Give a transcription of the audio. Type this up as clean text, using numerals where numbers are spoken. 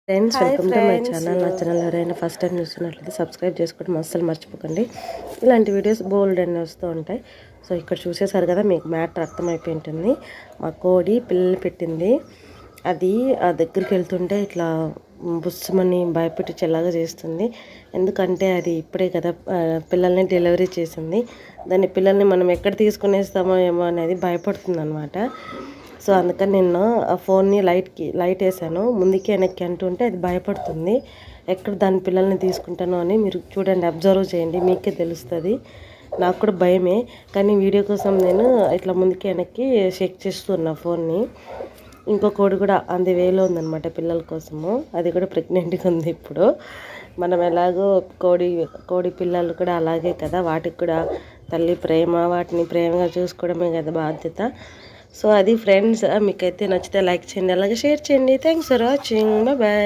Friends, hi welcome to my friends. Channel. నా channel ఎవరైనా first time చూస్తున్నట్లయితే subscribe చేసుకోవడం అస్సలు మర్చిపోకండి. ఇలాంటి వీడియోస్ బోల్డ్ అన్నీ వస్తూ ఉంటాయి. సో ఇక్కడ చూసేసారు కదా, మీకు మ్యాటర్ అర్థమైపోయి ఉంటుంది. మా కోడి పిల్లలు పెట్టింది. అది ఆ దగ్గరికి వెళ్తుంటే ఇట్లా బుస్సుమని భయపెట్టించేలాగా చేస్తుంది. ఎందుకంటే అది ఇప్పుడే కదా పిల్లల్ని డెలివరీ చేసింది. దాని పిల్లల్ని మనం ఎక్కడ తీసుకునేస్తామో ఏమో అనేది భయపడుతుంది అనమాట. సో అందుకని నేను ఆ ఫోన్ని లైట్ వేసాను. ముందుకి వెనక్కి అంటుంటే అది భయపడుతుంది. ఎక్కడ దాని పిల్లల్ని తీసుకుంటానో అని మీరు చూడండి, అబ్జర్వ్ చేయండి, మీకే తెలుస్తుంది. నాకు కూడా భయమే, కానీ వీడియో కోసం నేను ఇట్లా ముందుకి వెనక్కి చెక్ చేస్తున్నా ఫోన్ని. ఇంకో కోడి కూడా అంది వేలో ఉందన్నమాట పిల్లల కోసము. అది కూడా ప్రెగ్నెంట్గా ఉంది ఇప్పుడు. మనం ఎలాగో కోడి పిల్లలు కూడా అలాగే కదా, వాటికి కూడా తల్లి ప్రేమ, వాటిని ప్రేమగా చూసుకోవడమే కదా బాధ్యత. సో అది ఫ్రెండ్స్, మీకైతే నచ్చితే లైక్ చేయండి, అలాగే షేర్ చేయండి. Thanks for watching. బాయ్.